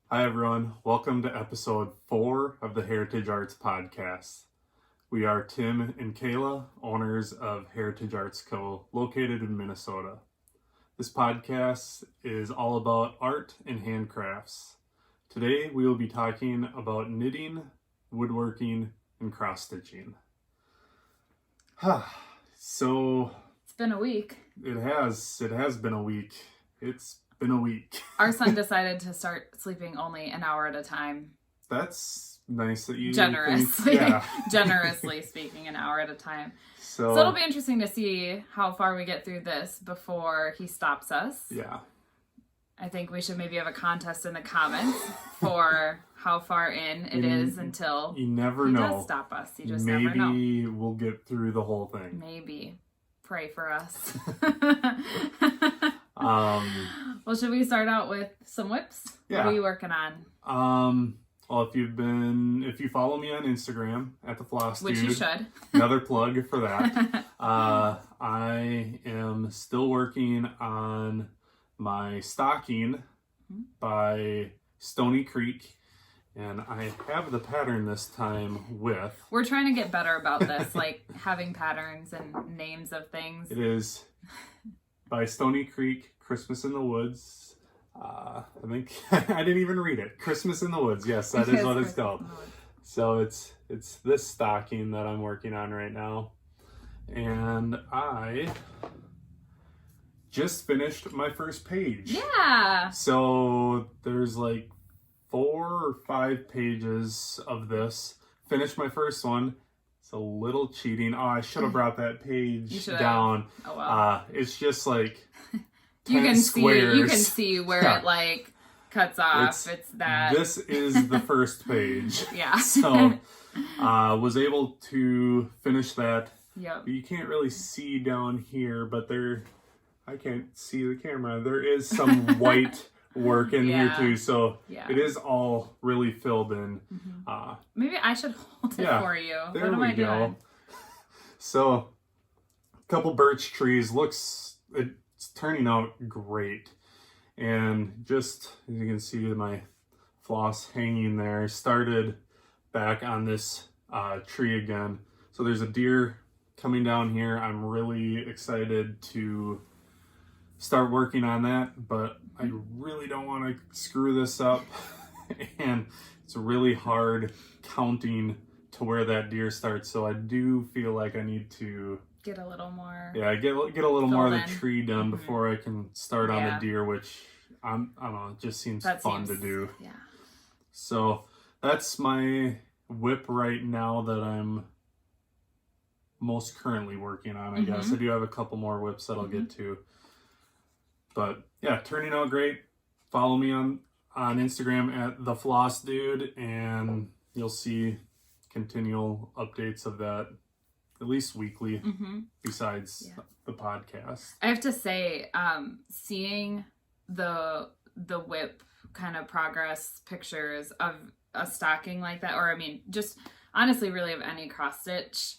Hi everyone, welcome to episode 4 of the Heritage Arts Podcast. We are Tim and Kayla, owners of Heritage Arts Co., located in Minnesota. This podcast is all about art and handcrafts. Today we will be talking about knitting, woodworking, and cross-stitching. So... It's been a week. It has been a week. It's been a week. Our son decided to start sleeping only an hour at a time. That's nice that you generously, think, generously speaking, an hour at a time. So it'll be interesting to see how far we get through this before he stops us. Yeah. I think we should maybe have a contest in the comments for how far in it is until you never he know. does stop us. You just never know. Maybe we'll get through the whole thing. Maybe. Pray for us. Well, should we start out with some whips? Yeah. What are you working on? Well, if you follow me on Instagram at the Floss Which Dude, you should. Another plug for that. I am still working on my stocking by Stony Creek, and I have the pattern this time with. We're trying to get better about this, like having patterns and names of things. It is by Stony Creek, Christmas in the Woods. I think I didn't even read it. Christmas in the Woods. Yes, that is what it's called. So it's this stocking that I'm working on right now. And I just finished my first page. Yeah. So there's like 4 or 5 pages of this. Finished my first one. It's a little cheating. Oh, I should have brought that page down. Oh well. It's just like you can squares. see where it like cuts off. It's that. This is the first page. Yeah. So was able to finish that. Yep. You can't really see down here, but I can't see the camera. There is some white work in here too, so it is all really filled in. Maybe I should hold it for you. There what am we I go. doing? So, a couple birch trees. It's turning out great. And just, as you can see, my floss hanging there. Started back on this tree again. So there's a deer coming down here. I'm really excited to start working on that, but I really don't want to screw this up. And it's really hard counting to where that deer starts. So I do feel like I need to get a little more. Yeah, get a little more of the tree done before I can start on the deer, which I don't know, it just seems fun to do. Yeah. So that's my whip right now that I'm most currently working on, I guess. I do have a couple more whips that I'll get to. But yeah, turning out great. Follow me on Instagram at the Floss Dude, and you'll see continual updates of that at least weekly, besides the podcast. I have to say, seeing the whip kind of progress pictures of a stocking like that, or I mean, just honestly, really of any cross stitch,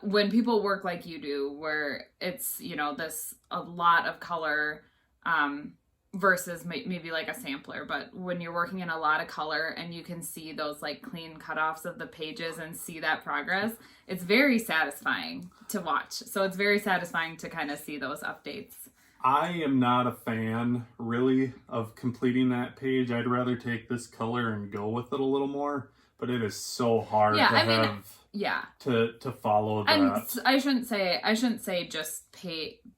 when people work like you do, where it's, a lot of color, versus maybe like a sampler, but when you're working in a lot of color and you can see those like clean cutoffs of the pages and see that progress, it's very satisfying to watch. So it's very satisfying to kind of see those updates. I am not a fan really of completing that page. I'd rather take this color and go with it a little more, but it is so hard to follow that. And I shouldn't say just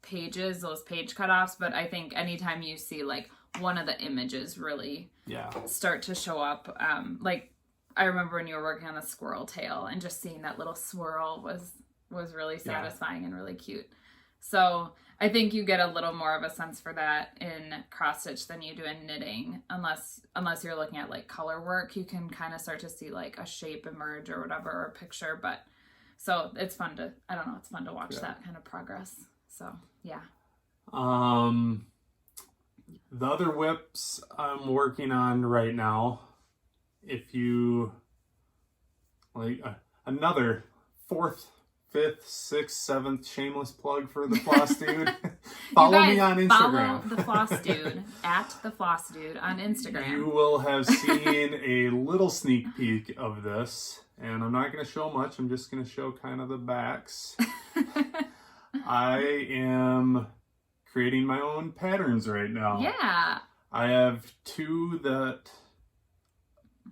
pages, those page cutoffs, but I think anytime you see like one of the images really start to show up, like I remember when you were working on the squirrel tail and just seeing that little swirl was really satisfying and really cute. So I think you get a little more of a sense for that in cross stitch than you do in knitting, unless you're looking at like color work. You can kind of start to see like a shape emerge or whatever, or a picture. But so it's fun to watch that kind of progress. So yeah. The other whips I'm working on right now, if you like another 4th, 5th, 6th, 7th shameless plug for the Floss Dude. Follow me on Instagram. Follow the Floss Dude at the Floss Dude on Instagram. You will have seen a little sneak peek of this, and I'm not going to show much. I'm just going to show kind of the backs. I am creating my own patterns right now. Yeah. I have two that,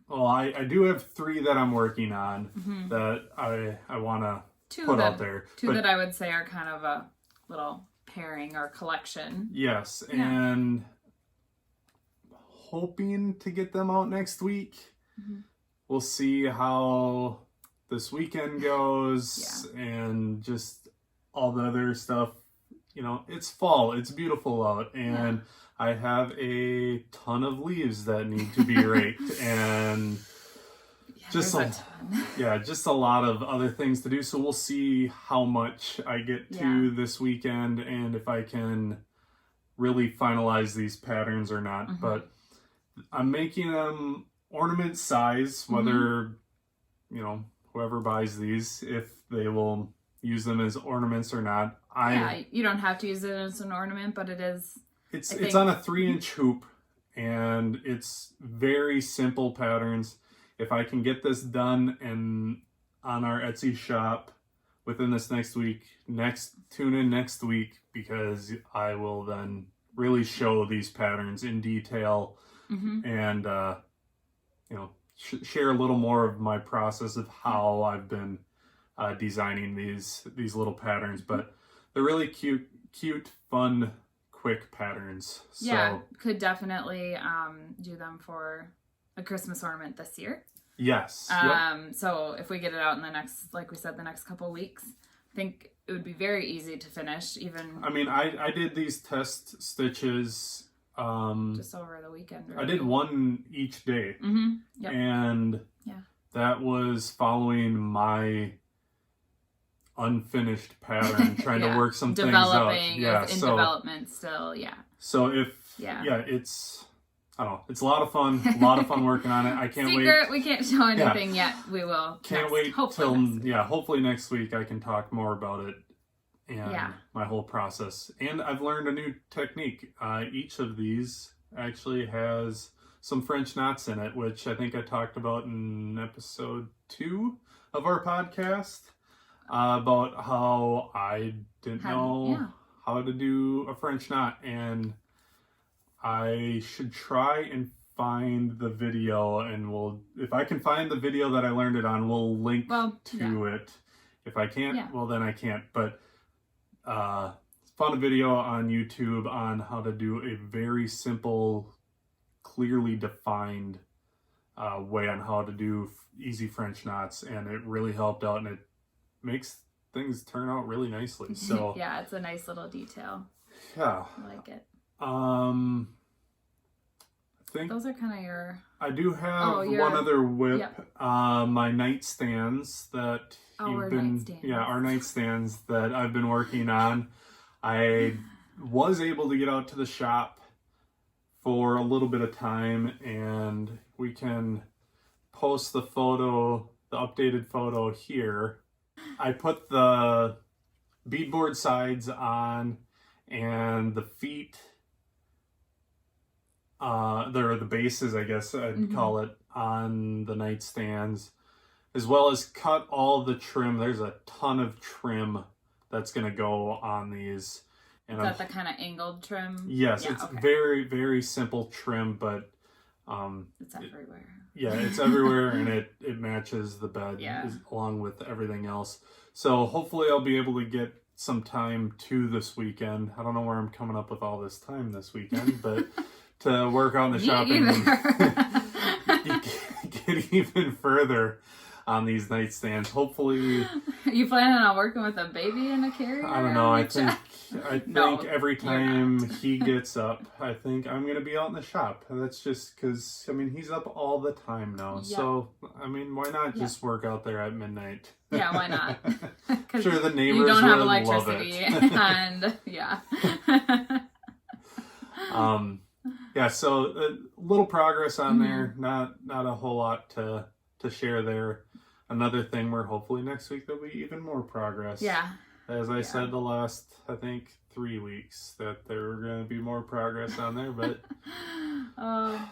well, I do have three that I'm working on that I want to put out there. Two that I would say are kind of a little pairing or collection. Yes, and hoping to get them out next week. We'll see how this weekend goes and just all the other stuff. You know, it's fall, it's beautiful out, and I have a ton of leaves that need to be raked, and just a lot of other things to do. So we'll see how much I get to this weekend and if I can really finalize these patterns or not. But I'm making them ornament size, whether, you know, whoever buys these, if they will use them as ornaments or not. You don't have to use it as an ornament, but it is. It's on a 3-inch hoop, and it's very simple patterns. If I can get this done and on our Etsy shop within this next week, tune in next week, because I will then really show these patterns in detail and you know, share a little more of my process of how I've been designing these little patterns. But they're really cute, fun, quick patterns. So, could definitely do them for a Christmas ornament this year. Yes. So if we get it out in the next, like we said, the next couple weeks, I think it would be very easy to finish. Even I mean, I did these test stitches just over the weekend. Really. I did one each day, and that was following my unfinished pattern, trying to work some things out. Development still, So if it's, I don't know, it's a lot of fun, working on it. I can't wait. We can't show anything yet. We will. Can't wait hopefully next week I can talk more about it and my whole process. And I've learned a new technique. Each of these actually has some French knots in it, which I think I talked about in episode 2 of our podcast. About how I didn't know how to do a French knot, and I should try and find the video, and if I can find the video that I learned it on, we'll link to it. If I can't, well then I can't. But found a video on YouTube on how to do a very simple, clearly defined way on how to do easy French knots, and it really helped out, and it makes things turn out really nicely. So it's a nice little detail. I like it. I think those are kind of your. I do have one other whip. My nightstands that our nightstands that I've been working on. I was able to get out to the shop for a little bit of time, and we can post the updated photo here. I put the beadboard sides on, and the feet, they're the bases, I guess I'd call it, on the nightstands, as well as cut all the trim. There's a ton of trim that's going to go on these. And is that the kind of angled trim? Yes, it's very, very simple trim, but it's everywhere. It's everywhere, and it matches the bed along with everything else. So hopefully I'll be able to get some time this weekend. I don't know where I'm coming up with all this time this weekend, but to work on the shopping and get even further on these nightstands. Hopefully. Are you planning on working with a baby in a carrier? I don't know. I think every time he gets up, I think I'm going to be out in the shop. And that's just because, I mean, he's up all the time now. Yep. So, I mean, why not just work out there at midnight? Yeah, why not? Sure, the neighbors you don't have really electricity. And, so a little progress on there. Not a whole lot to share there. Another thing where hopefully next week there'll be even more progress. Yeah. as I said the last, I think, 3 weeks, that there were going to be more progress on there, but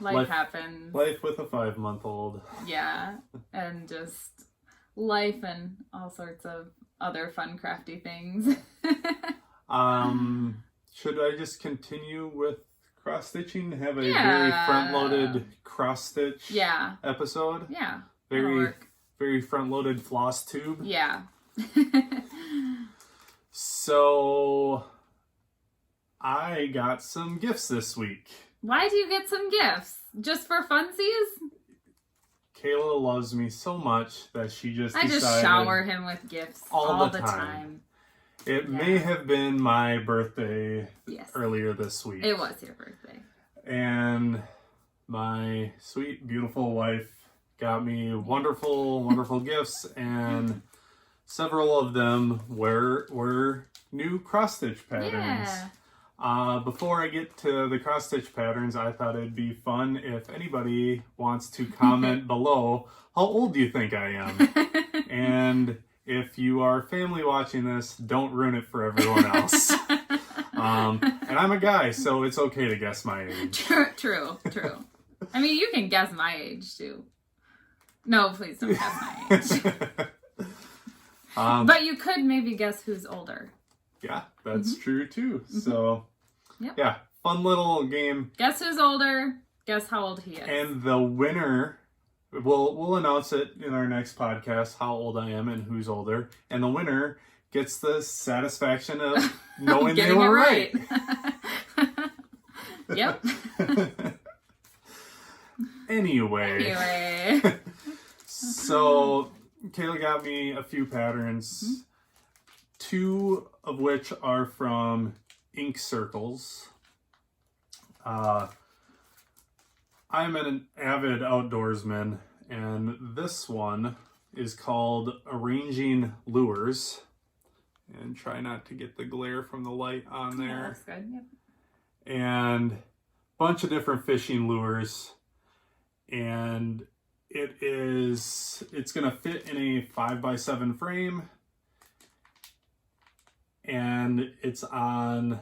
life happens. Life with a 5-month-old. Yeah, and just life and all sorts of other fun crafty things. Should I just continue with cross stitching? Have a very front-loaded cross stitch episode? Yeah. Very front-loaded floss tube. Yeah. So I got some gifts this week. Why do you get some gifts? Just for funsies? Kayla loves me so much that she just decided... I just shower him with gifts all the time. It may have been my birthday earlier this week. It was your birthday. And my sweet, beautiful wife got me wonderful gifts, and several of them were new cross-stitch patterns. Yeah. Before I get to the cross-stitch patterns, I thought it'd be fun if anybody wants to comment below, how old do you think I am? And if you are family watching this, don't ruin it for everyone else. And I'm a guy, so it's okay to guess my age. True. I mean, you can guess my age, too. No, please don't guess my age. But you could maybe guess who's older. Yeah, that's true, too. So, yeah, fun little game. Guess who's older, guess how old he is. And the winner... We'll announce it in our next podcast, how old I am and who's older. And the winner gets the satisfaction of knowing they were right. Yep. Anyway. So, Kayla got me a few patterns. 2 of which are from Inkcircles. I'm an avid outdoorsman, and this one is called Arranging Lures. And try not to get the glare from the light on there. Yeah, that's good. Yep. And a bunch of different fishing lures. And it's going to fit in a 5x7 frame. And it's on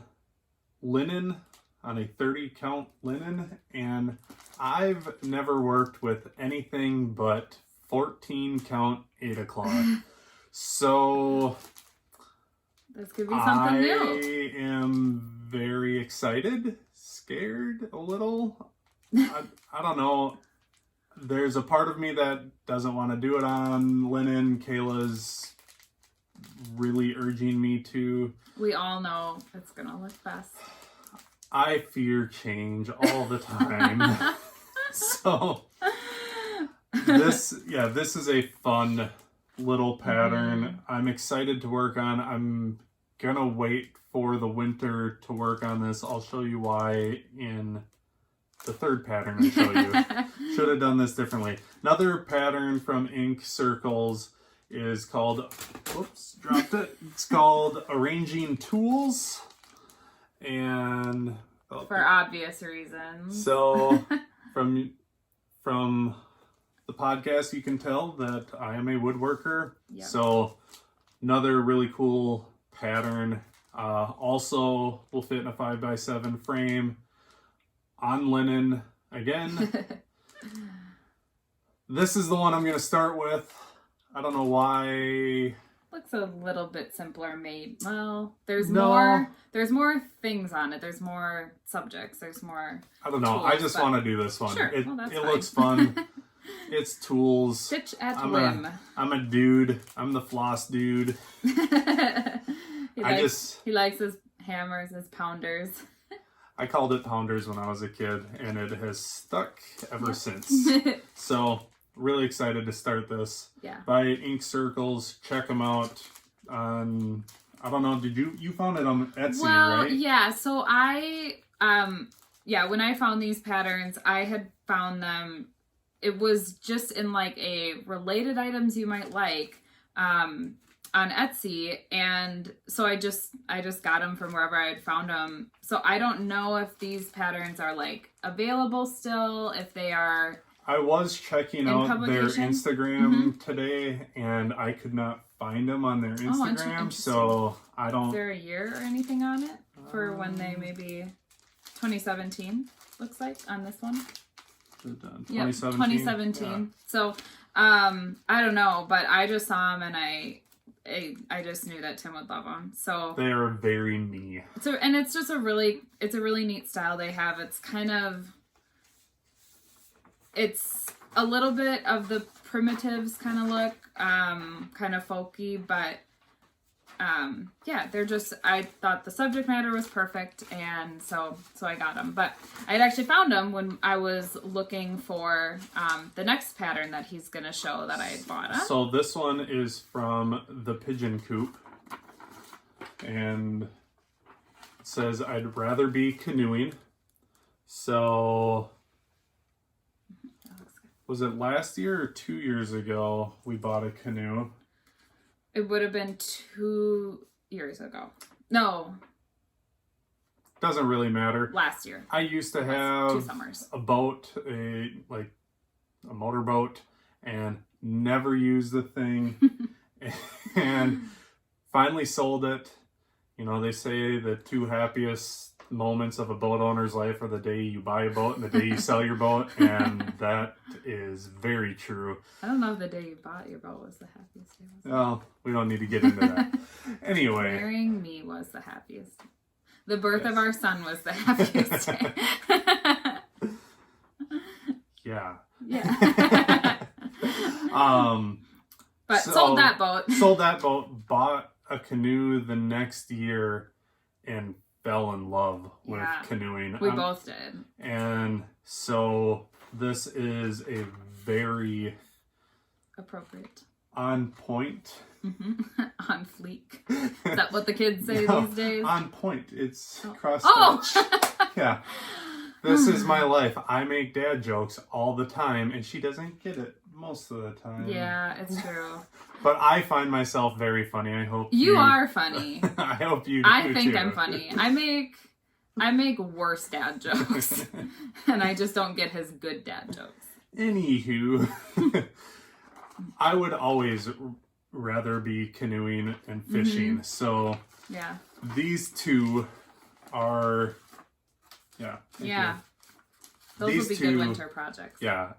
linen, on a 30 count linen, and I've never worked with anything but 14 count 8 o'clock. So this could be something new. I am very excited, scared a little. I don't know. There's a part of me that doesn't want to do it on linen. Kayla's really urging me to. We all know it's gonna look best. I fear change all the time. So this is a fun little pattern. I'm excited to work on. I'm gonna wait for the winter to work on this. I'll show you why in the third pattern I show you. Should have done this differently. Another pattern from Inkcircles is called, whoops, dropped it. It's called Arranging Tools. And for obvious reasons. So from the podcast you can tell that I am a woodworker. Yep. So another really cool pattern. Also will fit in a 5x7 frame on linen again. This is the one I'm going to start with. I don't know why. Looks a little bit simpler made. Well, there's more things on it. There's more subjects. There's more. I don't know. I just want to do this one. Sure. It fine. Looks fun. It's tools. Stitch at whim. I'm a dude. I'm the floss dude. He likes his hammers, his pounders. I called it pounders when I was a kid, and it has stuck ever since. So really excited to start this. Yeah. By Inkcircles. Check them out on, I don't know, you found it on Etsy, right? Yeah, so I, when I found these patterns, I had found them, it was just in like a related items you might like, on Etsy, and so I just got them from wherever I had found them. So I don't know if these patterns are like available still, if they are I was checking out their Instagram today, and I could not find them on their Instagram, so I don't... Is there a year or anything on it for when they maybe... 2017, looks like, on this one. 2017? Yep, 2017. Yeah. So, I don't know, but I just saw them, and I just knew that Tim would love them. So they are very me. So, and it's just a really neat style they have. It's kind of... It's a little bit of the primitives kind of look, kind of folky, but yeah, they're just, I thought the subject matter was perfect, and so I got them. But I had actually found them when I was looking for the next pattern that he's going to show that I had bought. So this one is from the Pigeon Coop, and it says, I'd rather be canoeing. So... Was it last year or 2 years ago we bought a canoe? It would have been 2 years ago. No. Doesn't really matter. Last year. I used to have 2 summers. A boat, a motorboat, and never used the thing. And finally sold it. You know, they say the 2 happiest moments of a boat owner's life are the day you buy a boat and the day you sell your boat, and that is very true. I don't know if the day you bought your boat was the happiest day. Well, we don't need to get into that. Anyway. Marrying me was the happiest. The birth of our son was the happiest day. Yeah. Yeah. But sold that boat. Sold that boat, bought a canoe the next year, and fell in love with canoeing. We both did. And so this is a very appropriate, on point, on fleek. Is that what the kids say these days? On point. It's cross stitch. Yeah. This is my life. I make dad jokes all the time, and she doesn't get it most of the time. Yeah, it's true. But I find myself very funny. I hope you are funny. I hope you do I think too. I'm funny. I make worse dad jokes. And I just don't get his good dad jokes. Anywho, I would always rather be canoeing and fishing. So yeah, these two are... Yeah. Those will be good winter projects. Yeah.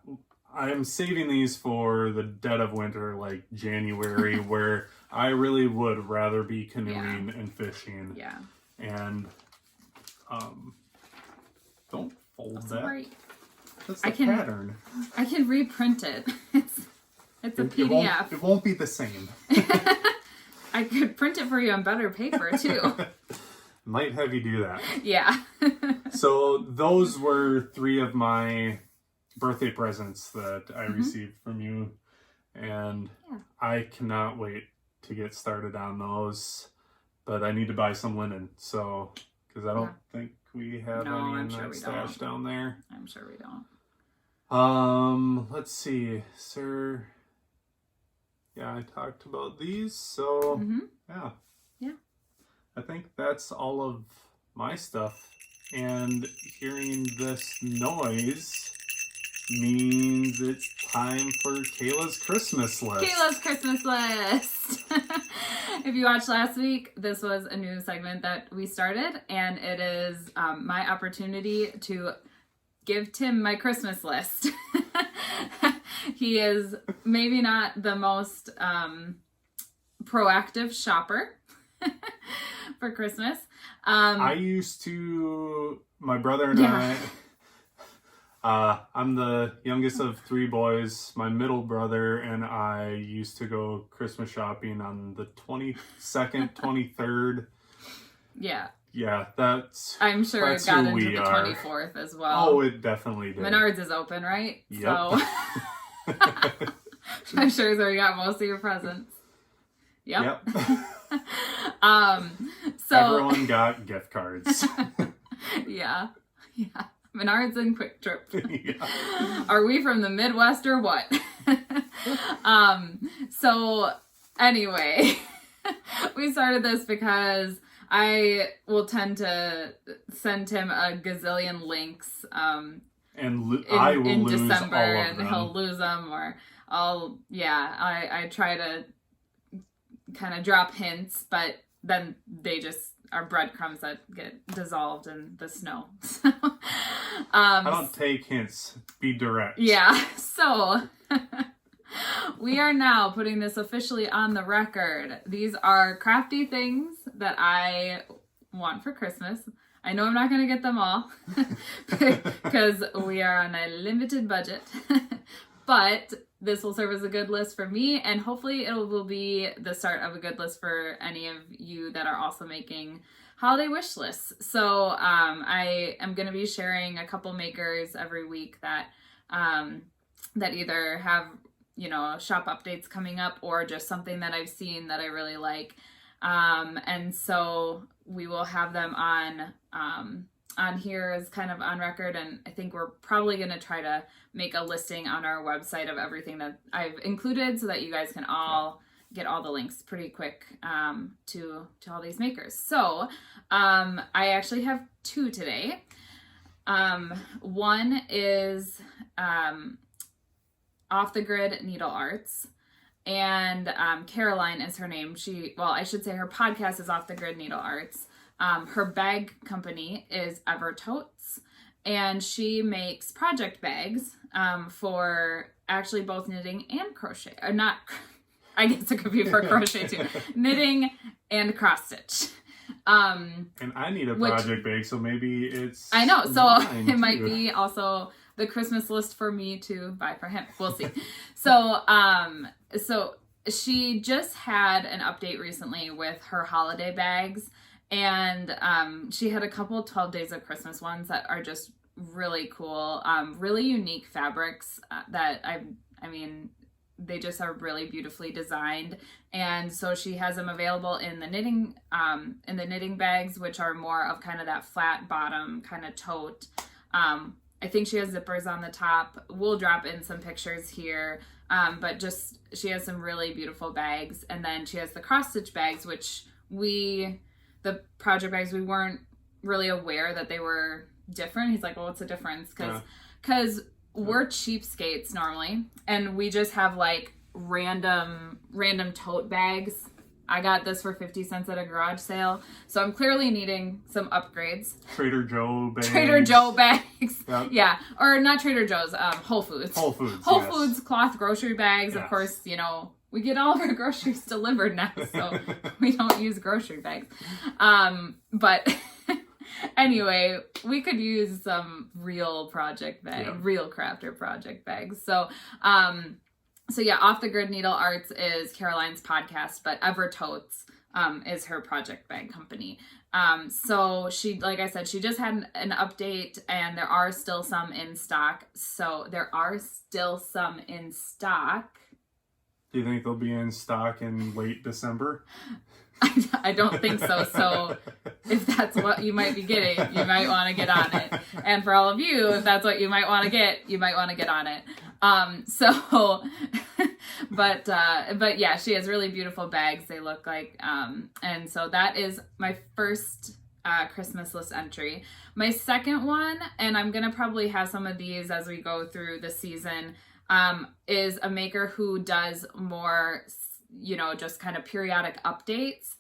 I'm saving these for the dead of winter, like January, where I really would rather be canoeing and fishing. Yeah. And don't fold that. Right. That's the pattern. I can reprint it. It's a PDF. It won't be the same. I could print it for you on better paper too. Might have you do that. Yeah. So those were 3 of my birthday presents that I received from you, and I cannot wait to get started on those, but I need to buy some linen, so because I don't think we have any in that stash down there. I'm sure we don't. Let's see, sir. Yeah, I talked about these, so yeah. I think that's all of my stuff, and hearing this noise means it's time for Kayla's Christmas list. Kayla's Christmas list. If you watched last week, this was a new segment that we started, and it is my opportunity to give Tim my Christmas list. He is maybe not the most proactive shopper for Christmas. I used to, my brother and I'm the youngest of 3 boys. My middle brother and I used to go Christmas shopping on the 22nd, 23rd. Yeah. Yeah, that's I'm sure it got into the 24th as well. Oh, it definitely did. Menards is open, right? Yep. So I'm sure it's where you got most of your presents. Yep. So everyone got gift cards. Yeah. Menards and Quick Trip. Yeah. Are we from the Midwest or what? So anyway, we started this because I will tend to send him a gazillion links And I will in lose December, all of and them. he'll lose them, or I try to kind of drop hints, but then they just are breadcrumbs that get dissolved in the snow. I don't take hints. Be direct. Yeah, so we are now putting this officially on the record. These are crafty things that I want for Christmas. I know I'm not going to get them all because we are on a limited budget, but this will serve as a good list for me, and hopefully it will be the start of a good list for any of you that are also making holiday wish lists. So I am going to be sharing a couple makers every week that that either have, you know, shop updates coming up or just something that I've seen that I really like. And so we will have them on here as kind of on record, and I think we're probably going to try to make a listing on our website of everything that I've included so that you guys can all get all the links pretty quick to all these makers. So I actually have two today. One is Off the Grid Needle Arts, and Caroline is her name. I should say her podcast is Off the Grid Needle Arts. Her bag company is Evertotes, and she makes project bags for actually both knitting and crochet. Or not, I guess it could be for crochet too. Knitting and cross stitch. And I need a project bag, so maybe it's... I know, so it might be also the Christmas list for me to buy for him. We'll see. So she just had an update recently with her holiday bags, and she had a couple 12 Days of Christmas ones that are just really cool, really unique fabrics that I mean, they just are really beautifully designed. And so she has them available in the knitting bags, which are more of kind of that flat bottom kind of tote. I think she has zippers on the top. We'll drop in some pictures here. But just, she has some really beautiful bags. And then she has the cross stitch bags, which the project bags, we weren't really aware that they were different. He's like, well, what's the difference? Because we're cheapskates normally, and we just have like random tote bags. I got this for 50 cents at a garage sale, so I'm clearly needing some upgrades. Trader Joe bags. Yep. Yeah, or not Trader Joe's, Whole Foods. Whole Foods cloth grocery bags. Yes. Of course, you know, we get all of our groceries delivered now, so we don't use grocery bags. But anyway, we could use some real project bags, real crafter project bags. So, Off the Grid Needle Arts is Caroline's podcast, but Evertotes is her project bag company. So she, like I said, she just had an update, and there are still some in stock. Do you think they'll be in stock in late December? I don't think so. So if that's what you might be getting, you might want to get on it. And for all of you, if that's what you might want to get, you might want to get on it. But yeah, she has really beautiful bags. They look like, and so that is my first Christmas list entry. My second one, and I'm going to probably have some of these as we go through the season, is a maker who does more, you know, just kind of periodic updates.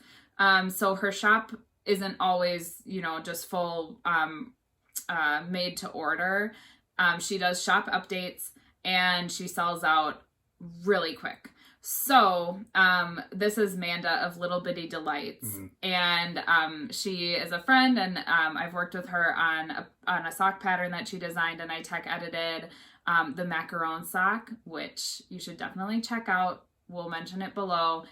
So her shop isn't always, you know, just full made to order. She does shop updates, and she sells out really quick. So this is Manda of Little Bitty Delights, and she is a friend, and I've worked with her on a sock pattern that she designed, and I tech edited the macaron sock, which you should definitely check out. We'll mention it below.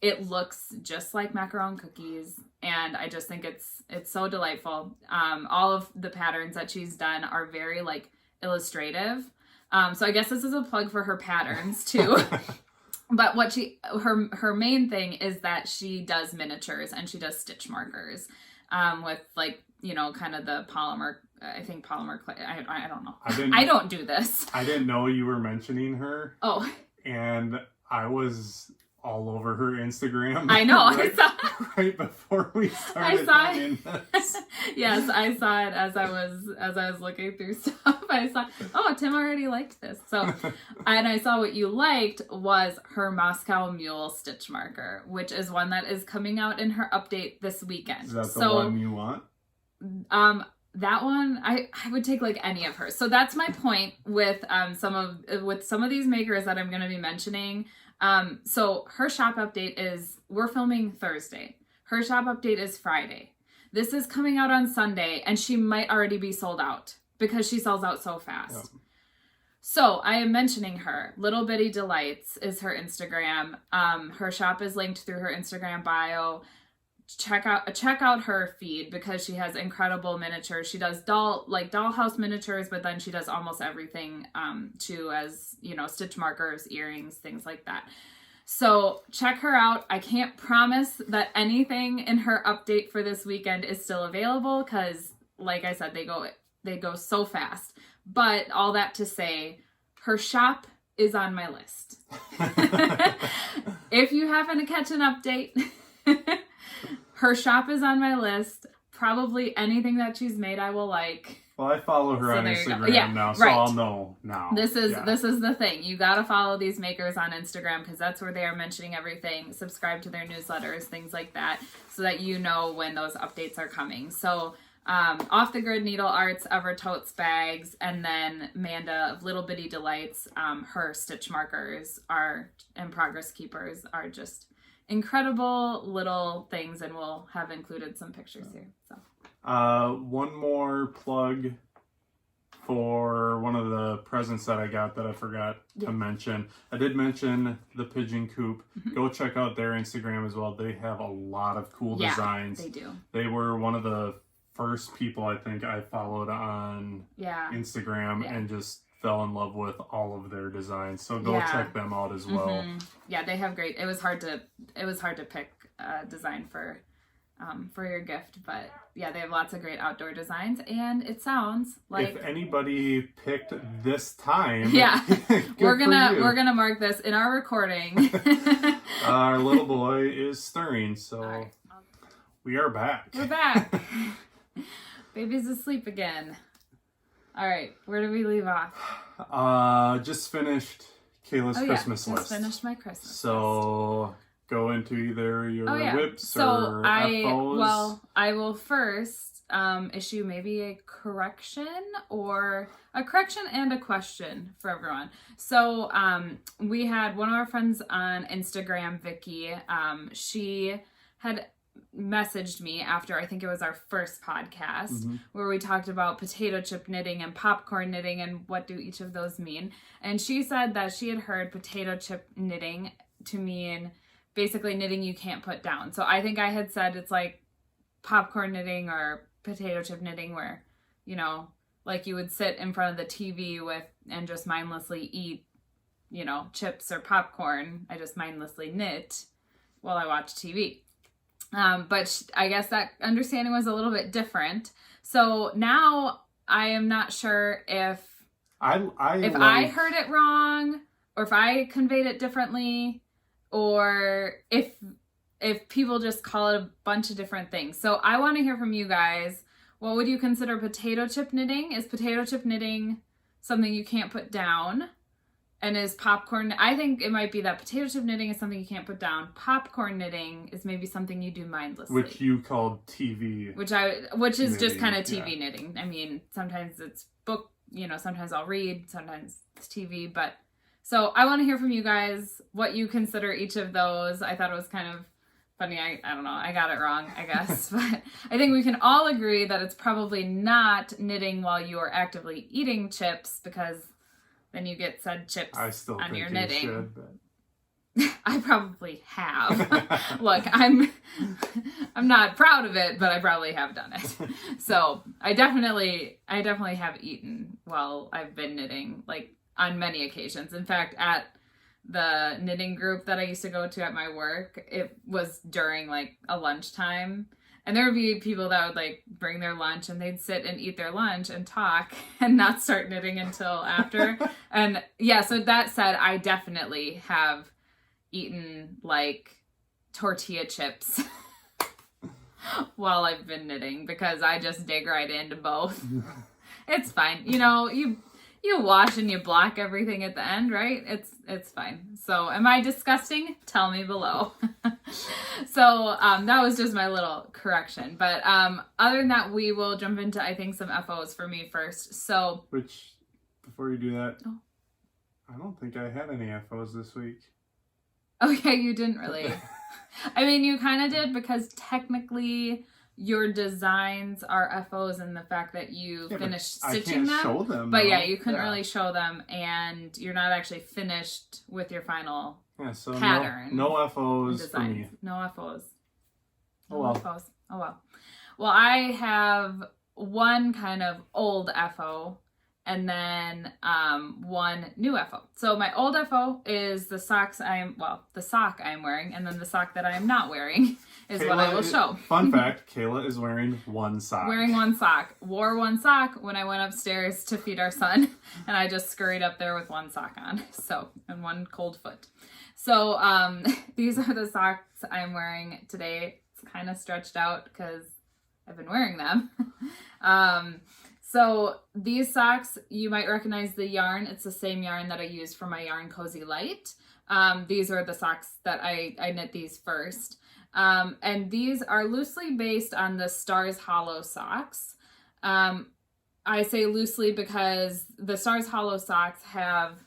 It looks just like macaron cookies, and I just think it's so delightful. All of the patterns that she's done are very like illustrative. So I guess this is a plug for her patterns too. But what her main thing is that she does miniatures, and she does stitch markers with, like, you know, kind of the polymer. I think polymer clay. I don't know. I don't do this. I didn't know you were mentioning her. Oh. And I was all over her Instagram. I know. Right, I saw right before we started. Yes, I saw it as I was looking through stuff. I saw, oh, Tim already liked this. So, and I saw what you liked was her Moscow Mule stitch marker, which is one that is coming out in her update this weekend. Is that the one you want? That one, I would take like any of hers. So that's my point with some of these makers that I'm going to be mentioning. So her shop update is, we're filming Thursday. Her shop update is Friday. This is coming out on Sunday, and she might already be sold out because she sells out so fast. Yep. So I am mentioning her. Little Bitty Delights is her Instagram. Her shop is linked through her Instagram bio. Check out her feed because she has incredible miniatures. She does dollhouse miniatures, but then she does almost everything too, as you know, stitch markers, earrings, things like that. So check her out. I can't promise that anything in her update for this weekend is still available because, like I said, they go so fast. But all that to say, her shop is on my list. If you happen to catch an update, her shop is on my list. Probably anything that she's made I will like. Well, I follow her on Instagram now, so I'll know now. This is the thing. You got to follow these makers on Instagram because that's where they are mentioning everything. Subscribe to their newsletters, things like that, so that you know when those updates are coming. So Off the Grid Needle Arts, Ever Totes Bags, and then Amanda of Little Bitty Delights, her stitch markers and progress keepers are just incredible little things, and we'll have included some pictures here. So one more plug for one of the presents that I got that I forgot to mention. I did mention the Pigeon Coop. Mm-hmm. Go check out their Instagram as well. They have a lot of cool designs. They do. They were one of the first people I think I followed on Instagram and just fell in love with all of their designs. So go check them out as well. Mm-hmm. Yeah, they have great. It was hard to pick a design for your gift, but yeah, they have lots of great outdoor designs, and it sounds like if anybody picked this time, we're gonna mark this in our recording. Our little boy is stirring, so we are back. We're back. Baby's asleep again. All right, where did we leave off? Just finished Kayla's Christmas list. Just finished my Christmas list. So go into either your whips or FOs. Well, I will first issue maybe a correction and a question for everyone. So we had one of our friends on Instagram, Vicky. She had messaged me after I think it was our first podcast where we talked about potato chip knitting and popcorn knitting and what do each of those mean. And she said that she had heard potato chip knitting to mean basically knitting you can't put down. So I think I had said it's like popcorn knitting or potato chip knitting where, you know, like you would sit in front of the TV and just mindlessly eat, you know, chips or popcorn. I just mindlessly knit while I watch TV. But I guess that understanding was a little bit different. So now I am not sure if I heard it wrong or if I conveyed it differently or if people just call it a bunch of different things. So I want to hear from you guys. What would you consider potato chip knitting? Is potato chip knitting something you can't put down? And is popcorn, I think it might be that potato chip knitting is something you can't put down. Popcorn knitting is maybe something you do mindlessly. Which you called TV. Which is knitting, just kind of TV knitting. I mean, sometimes it's book, you know, sometimes I'll read, sometimes it's TV. But so I want to hear from you guys what you consider each of those. I thought it was kind of funny. I don't know. I got it wrong, I guess. But I think we can all agree that it's probably not knitting while you are actively eating chips because then you get said chips on your knitting. Should, but I probably have. Look, I'm not proud of it, but I probably have done it. So I definitely have eaten while I've been knitting, like on many occasions. In fact, at the knitting group that I used to go to at my work, it was during like a lunchtime. And there would be people that would like bring their lunch and they'd sit and eat their lunch and talk and not start knitting until after. And yeah, so that said, I definitely have eaten like tortilla chips while I've been knitting because I just dig right into both. It's fine. You know, you wash and you block everything at the end, right? It's fine. So am I disgusting? Tell me below. So that was just my little correction. But other than that, we will jump into, I think, some FOs for me first. So which, before you do that, I don't think I had any FOs this week. Okay, you didn't really. I mean, you kind of did because technically your designs are FOs in the fact that you finished stitching them. I can't show them. But yeah, you couldn't really show them, and you're not actually finished with your final pattern. No FOs for me. No FOs. Oh well. FOs. Oh well. Well, I have one kind of old FO and then one new FO. So my old FO is the sock I'm wearing, and then the sock that I am not wearing is what I will show. Fun fact, Kayla is wearing one sock. Wearing one sock. Wore one sock when I went upstairs to feed our son, and I just scurried up there with one sock on. So, and one cold foot. So these are the socks I'm wearing today. It's kind of stretched out because I've been wearing them. So these socks, you might recognize the yarn. It's the same yarn that I used for my Yarn Cozy Light. These are the socks that I knit these first. And these are loosely based on the Stars Hollow socks. I say loosely because the Stars Hollow socks have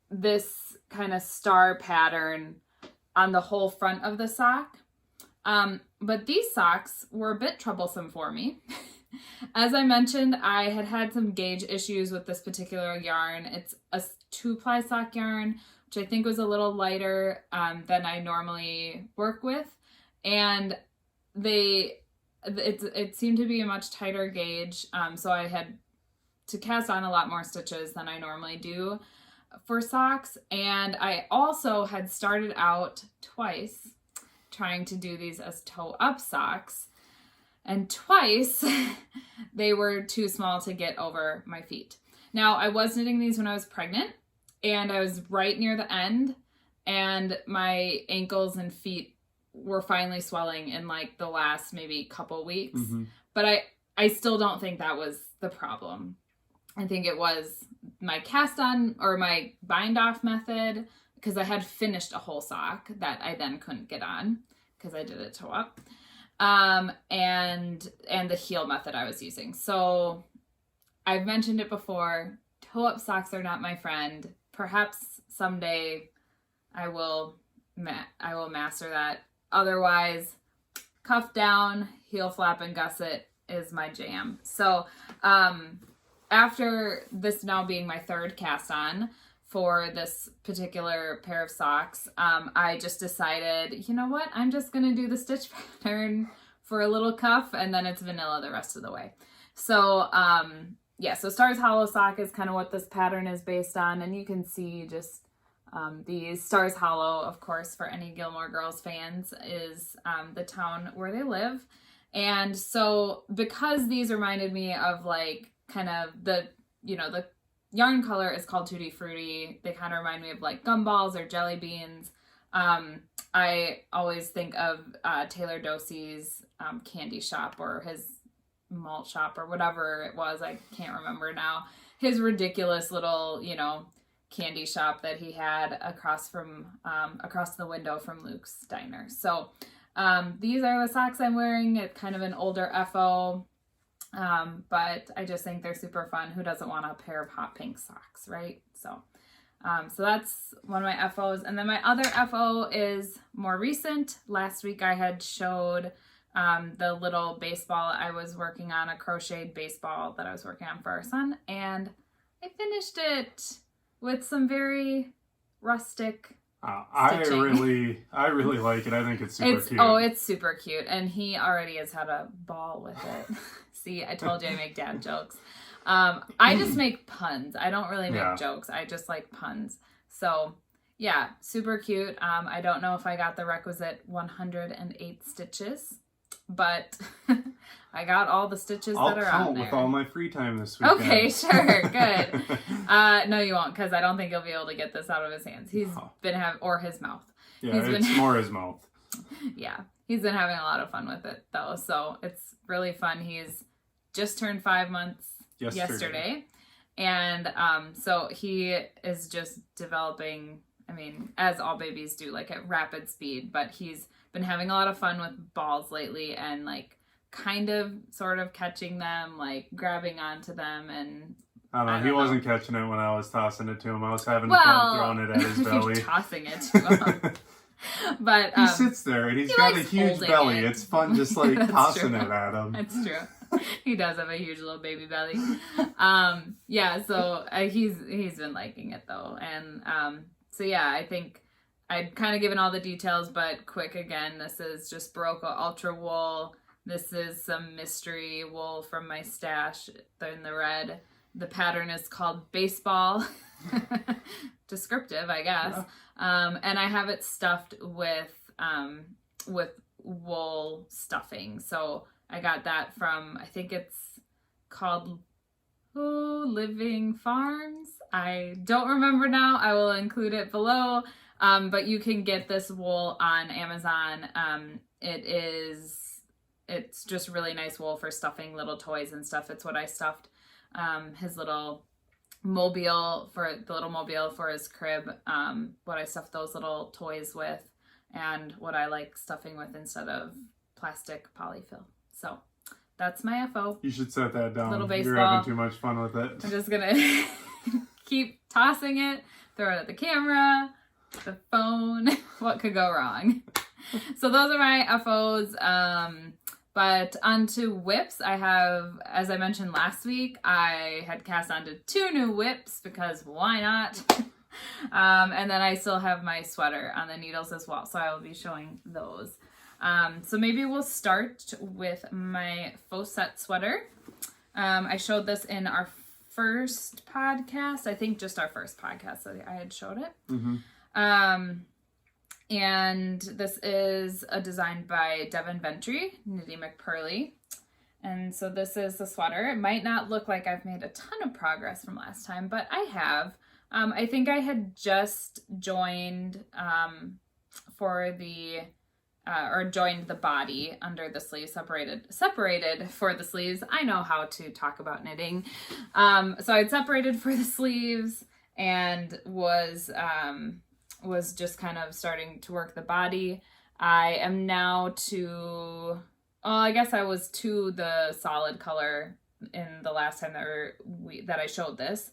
this kind of star pattern on the whole front of the sock. But these socks were a bit troublesome for me. As I mentioned, I had some gauge issues with this particular yarn. It's a 2-ply sock yarn, which I think was a little lighter than I normally work with. And it seemed to be a much tighter gauge. So I had to cast on a lot more stitches than I normally do for socks. And I also had started out twice trying to do these as toe-up socks. And twice, they were too small to get over my feet. Now, I was knitting these when I was pregnant, and I was right near the end, and my ankles and feet were finally swelling in like the last maybe couple weeks. Mm-hmm. But I still don't think that was the problem. I think it was my cast on or my bind off method, because I had finished a whole sock that I then couldn't get on because I did it toe up. And the heel method I was using. So I've mentioned it before, toe up socks are not my friend. Perhaps someday I will master that. Otherwise, cuff down, heel flap and gusset is my jam. So, after this now being my third cast on for this particular pair of socks, I just decided, you know what? I'm just going to do the stitch pattern for a little cuff, and then it's vanilla the rest of the way. So, so Stars Hollow sock is kind of what this pattern is based on, and you can see just these Stars Hollow, of course, for any Gilmore Girls fans, is the town where they live. And so because these reminded me of like kind of the yarn color is called Tutti Frutti. They kind of remind me of like gumballs or jelly beans. I always think of Taylor Dosey's candy shop or his malt shop or whatever it was. I can't remember now. His ridiculous little, candy shop that he had across the window from Luke's Diner. So these are the socks I'm wearing. It's kind of an older FO. But I just think they're super fun. Who doesn't want a pair of hot pink socks, right? So that's one of my FOs. And then my other FO is more recent. Last week I had showed the little baseball I was working on, a crocheted baseball that I was working on for our son. And I finished it with some very rustic stitching. I really like it. I think it's super cute. Oh, it's super cute. And he already has had a ball with it. See, I told you I make dad jokes. I just make puns. I don't really make jokes. I just like puns. So, yeah, super cute. I don't know if I got the requisite 108 stitches, but I got all the stitches that are on there. With all my free time this weekend. Okay, sure, good. No, you won't, because I don't think he'll be able to get this out of his hands. He's been or his mouth. Yeah, it's more his mouth. Yeah, he's been having a lot of fun with it, though, so it's really fun. He's just turned 5 months yesterday. And so he is just developing, I mean, as all babies do, like at rapid speed, but he's been having a lot of fun with balls lately and like kind of sort of catching them, like grabbing onto them. And I don't know, he wasn't catching it when I was tossing it to him. I was having fun throwing it at his belly. You're tossing it to him. But he sits there and he's got a huge belly. It's fun just like tossing it at him. That's true. He does have a huge little baby belly. Yeah, so he's been liking it though. And so yeah, I think I'd kind of given all the details, but quick again, this is just Barocco Ultra wool. This is some mystery wool from my stash in the red. The pattern is called Baseball. Descriptive, I guess. Yeah. And I have it stuffed with wool stuffing. So I got that from, I think it's called Living Farms. I don't remember now. I will include it below. But you can get this wool on Amazon. It's just really nice wool for stuffing little toys and stuff. It's what I stuffed his little mobile for his crib. What I stuffed those little toys with, and what I like stuffing with instead of plastic polyfill. So that's my FO. You should set that down. Little baseball. You're having too much fun with it. I'm just gonna keep tossing it, throw it at the camera, the phone. What could go wrong? So those are my FOs. But onto whips, I have, as I mentioned last week, I had cast onto 2 new whips because why not? And then I still have my sweater on the needles as well, so I will be showing those. So maybe we'll start with my faux set sweater. I showed this in our first podcast, I think just our first podcast that I had showed it. Mm-hmm. And this is a design by Devin Ventry, Knitting McPurley. And so this is the sweater. It might not look like I've made a ton of progress from last time, but I have. I think I had just joined joined the body under the sleeve, separated for the sleeves. I know how to talk about knitting. So I'd separated for the sleeves and was just kind of starting to work the body. I am now I guess I was to the solid color in the last time that I showed this.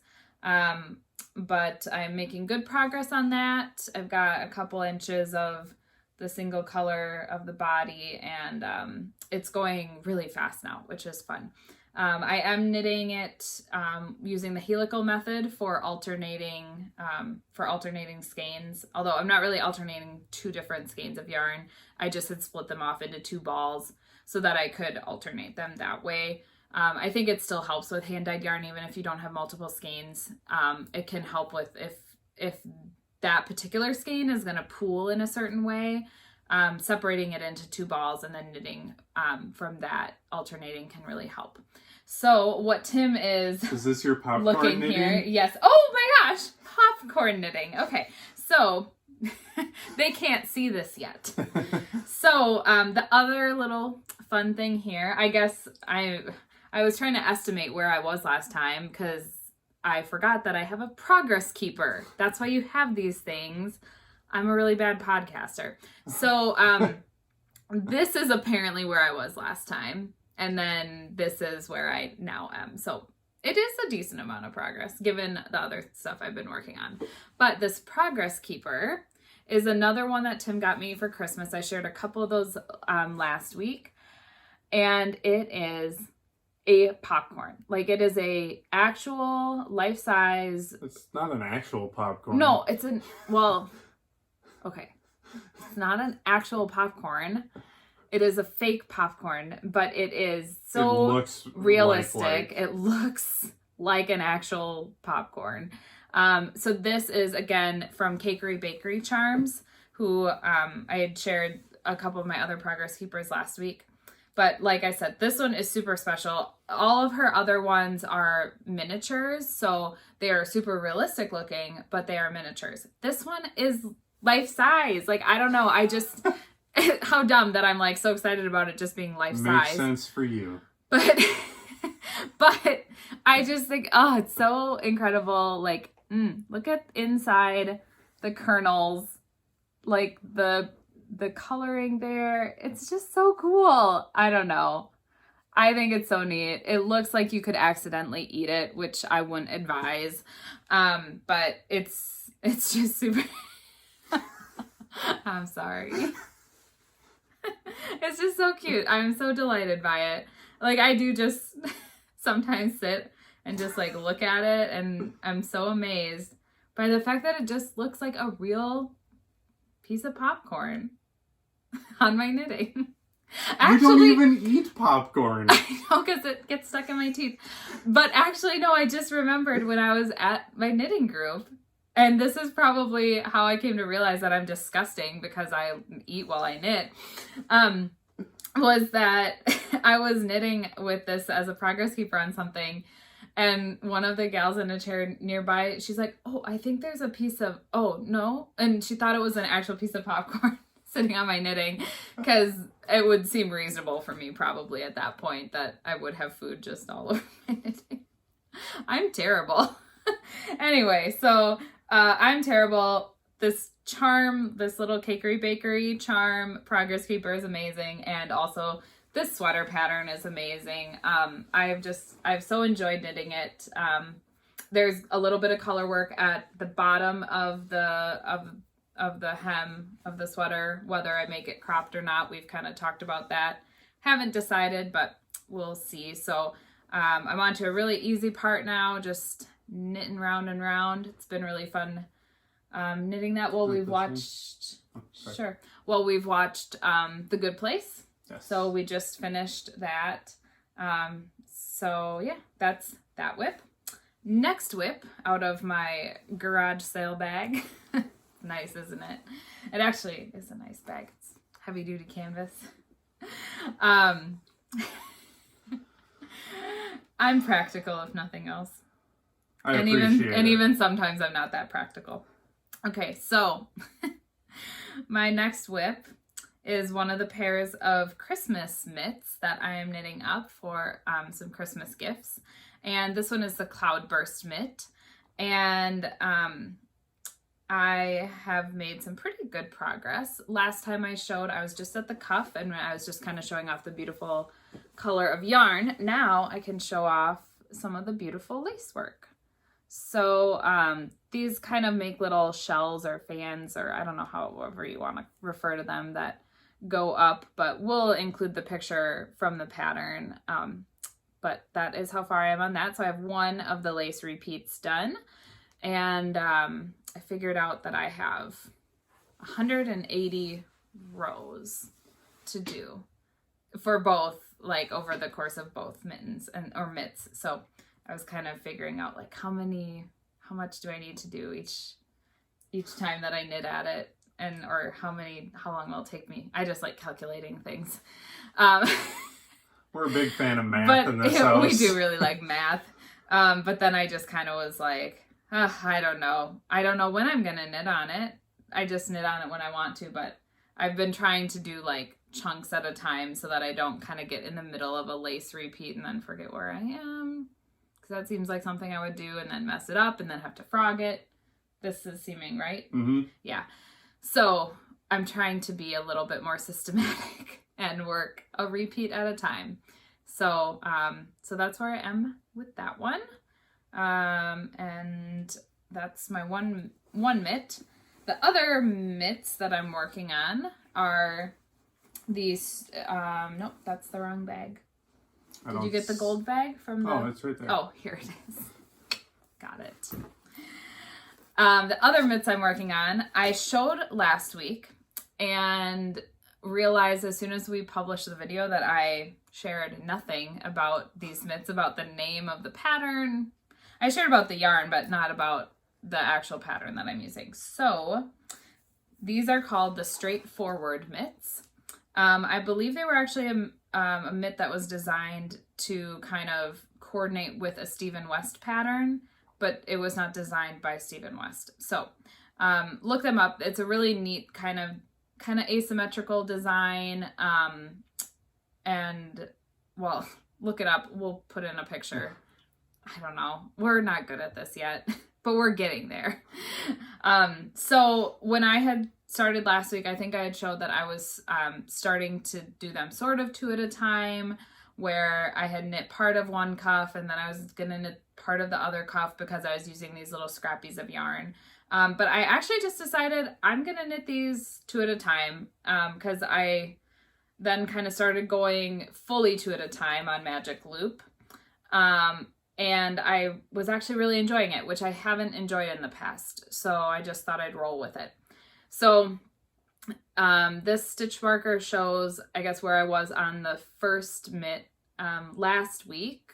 But I'm making good progress on that. I've got a couple inches of the single color of the body, and it's going really fast now, which is fun. I am knitting it using the helical method for alternating skeins, although I'm not really alternating 2 different skeins of yarn. I just had split them off into 2 balls so that I could alternate them that way. I think it still helps with hand-dyed yarn, even if you don't have multiple skeins. It can help with if that particular skein is going to pool in a certain way. Separating it into 2 balls and then knitting from that, alternating, can really help. So what Tim is this your popcorn looking knitting? Here? Yes. Oh my gosh, popcorn knitting. Okay, so they can't see this yet. So the other little fun thing here, I guess I was trying to estimate where I was last time because I forgot that I have a progress keeper. That's why you have these things. I'm a really bad podcaster. So this is apparently where I was last time. And then this is where I now am. So it is a decent amount of progress given the other stuff I've been working on. But this progress keeper is another one that Tim got me for Christmas. I shared a couple of those last week. And it is a popcorn. Like, it is a actual life-size... It's not an actual popcorn. No, it's okay. It's not an actual popcorn. It is a fake popcorn, but it is so realistic. Lifelike. It looks like an actual popcorn. So this is, again, from Cakery Bakery Charms, who I had shared a couple of my other progress keepers last week. But like I said, this one is super special. All of her other ones are miniatures, so they are super realistic looking, but they are miniatures. This one is life size. Like, I don't know. I just, how dumb that I'm like so excited about it just being life size. Makes sense for you. But, but I just think, oh, it's so incredible. Like, look at inside the kernels, like the coloring there. It's just so cool. I don't know. I think it's so neat. It looks like you could accidentally eat it, which I wouldn't advise. But it's just super. I'm sorry. It's just so cute. I'm so delighted by it. Like, I do just sometimes sit and just like look at it, and I'm so amazed by the fact that it just looks like a real piece of popcorn on my knitting. Actually, you don't even eat popcorn. I know, because it gets stuck in my teeth. But actually, no, I just remembered when I was at my knitting group, and this is probably how I came to realize that I'm disgusting because I eat while I knit, was that I was knitting with this as a progress keeper on something, and one of the gals in a chair nearby, she's like, oh, I think there's a piece of, oh, no. And she thought it was an actual piece of popcorn sitting on my knitting, because it would seem reasonable for me probably at that point that I would have food just all over my knitting. I'm terrible. Anyway, so I'm terrible. This charm, this little cakery bakery charm progress keeper is amazing, and also this sweater pattern is amazing. I've so enjoyed knitting it. There's a little bit of color work at the bottom of the hem of the sweater, whether I make it cropped or not. We've kind of talked about that. Haven't decided, but we'll see. So I'm on to a really easy part now, just knitting round and round. It's been really fun knitting that. Well, we've watched, we've watched The Good Place. Yes. So we just finished that. So yeah, that's that whip. Next whip out of my garage sale bag. Nice, isn't it? It actually is a nice bag. It's heavy duty canvas. I'm practical if nothing else. And even sometimes I'm not that practical. Okay, so my next whip is one of the pairs of Christmas mitts that I am knitting up for some Christmas gifts. And this one is the Cloudburst Mitt. And I have made some pretty good progress. Last time I showed, I was just at the cuff and I was just kind of showing off the beautiful color of yarn. Now I can show off some of the beautiful lace work. So these kind of make little shells or fans, or I don't know, however you want to refer to them, that go up, but we'll include the picture from the pattern. But that is how far I am on that. So I have one of the lace repeats done, and I figured out that I have 180 rows to do for both, like over the course of both mittens or mitts. So I was kind of figuring out like how much do I need to do each time that I knit at it, and or how long will it take me. I just like calculating things. We're a big fan of math in this house. We do really like math. But then I just kind of was like, I don't know. I don't know when I'm going to knit on it. I just knit on it when I want to, but I've been trying to do like chunks at a time so that I don't kind of get in the middle of a lace repeat and then forget where I am. Because that seems like something I would do and then mess it up and then have to frog it. This is seeming right. Mm-hmm. Yeah. So I'm trying to be a little bit more systematic and work a repeat at a time. So, so that's where I am with that one. And that's my one mitt. The other mitts that I'm working on are these, nope, that's the wrong bag. Did you get the gold bag from the... Oh, it's right there. Oh, here it is. Got it. The other mitts I'm working on, I showed last week and realized as soon as we published the video that I shared nothing about these mitts, about the name of the pattern. I shared about the yarn, but not about the actual pattern that I'm using. So these are called the Straightforward mitts. I believe they were actually a mitt that was designed to kind of coordinate with a Stephen West pattern, but it was not designed by Stephen West. So look them up. It's a really neat kind of asymmetrical design. And well, look it up. We'll put in a picture. I don't know. We're not good at this yet, but we're getting there. So when I had started last week, I think I had showed that I was starting to do them sort of 2 at a time, where I had knit part of one cuff and then I was going to knit part of the other cuff because I was using these little scrappies of yarn. But I actually just decided I'm going to knit these 2 at a time because I then kind of started going fully 2 at a time on Magic Loop. And I was actually really enjoying it, which I haven't enjoyed in the past. So I just thought I'd roll with it. So this stitch marker shows, I guess, where I was on the first mitt last week.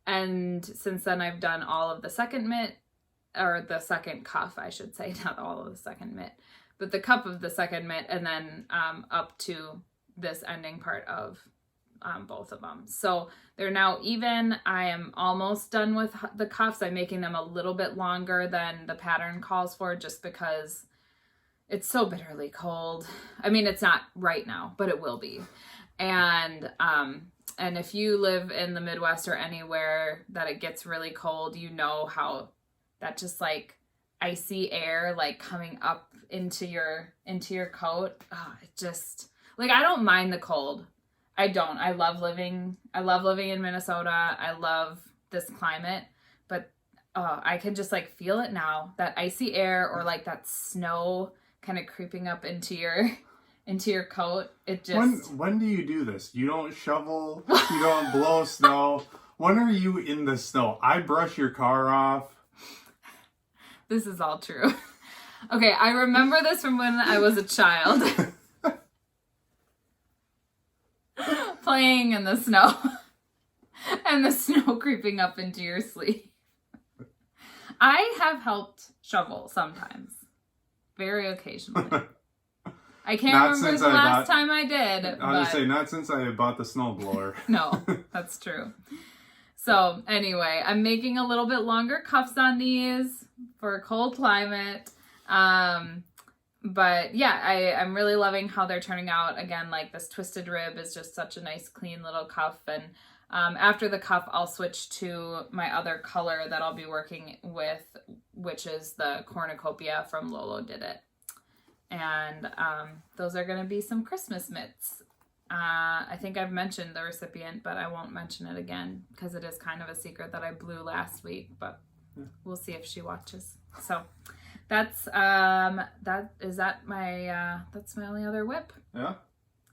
And since then I've done all of the second mitt, or the second cuff, I should say, not all of the second mitt, but the cuff of the second mitt, and then up to this ending part of both of them. So they're now even. I am almost done with the cuffs. I'm making them a little bit longer than the pattern calls for, just because it's so bitterly cold. I mean, it's not right now, but it will be. And if you live in the Midwest or anywhere that it gets really cold, you know how that just like icy air like coming up into your coat. Oh, it just, like, I don't mind the cold. I don't. I love living in Minnesota. I love this climate, but I can just like feel it now. That icy air, or like that snow kind of creeping up into your coat. It just. When do you do this? You don't shovel. You don't blow snow. When are you in the snow? I brush your car off. This is all true. Okay, I remember this from when I was a child. Playing in the snow. And the snow creeping up into your sleeve. I have helped shovel sometimes. Very occasionally. I can't remember the last time I did. I was going to say, not since I bought the snowblower. No, that's true. So anyway, I'm making a little bit longer cuffs on these for a cold climate. But yeah, I'm really loving how they're turning out. Again, like this twisted rib is just such a nice, clean little cuff. And after the cuff, I'll switch to my other color that I'll be working with, which is the cornucopia from Lolo Did It. And those are going to be some Christmas mitts. I think I've mentioned the recipient, but I won't mention it again because it is kind of a secret that I blew last week, but we'll see if she watches. So that's my only other whip. Yeah.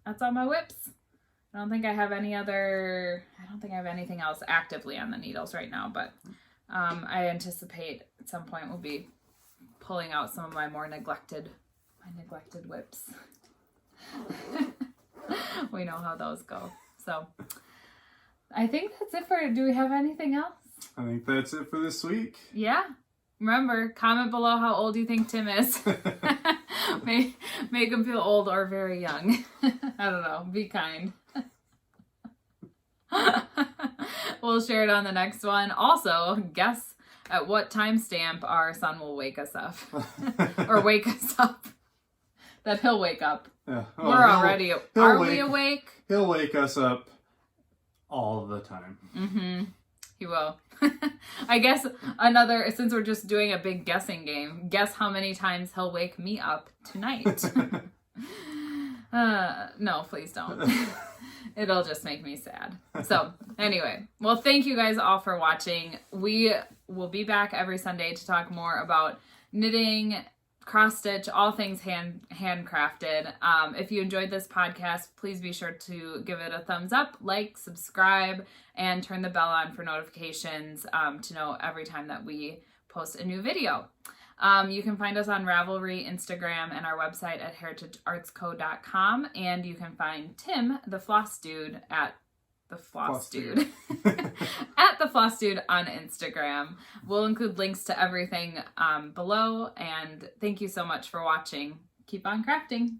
That's all my whips. I don't think I have anything else actively on the needles right now, but I anticipate at some point we'll be pulling out some of my more neglected whips. We know how those go. So I think that's it do we have anything else? I think that's it for this week. Yeah. Remember, comment below how old you think Tim is. Make him feel old or very young. I don't know. Be kind. We'll share it on the next one. Also, guess at what timestamp our son will wake us up. Or wake us up. That he'll wake up. Yeah. Oh, we're already... Are we awake? He'll wake us up all the time. Mm-hmm. He will. I guess since we're just doing a big guessing game, guess how many times he'll wake me up tonight. No, please don't. It'll just make me sad. So anyway, well, thank you guys all for watching. We will be back every Sunday to talk more about knitting, cross stitch, all things handcrafted. If you enjoyed this podcast, please be sure to give it a thumbs up, like, subscribe, and turn the bell on for notifications to know every time that we post a new video. You can find us on Ravelry, Instagram, and our website at heritageartsco.com. And you can find Tim, the Floss Dude, at the Floss Dude at the Floss Dude on Instagram. We'll include links to everything below. And thank you so much for watching. Keep on crafting.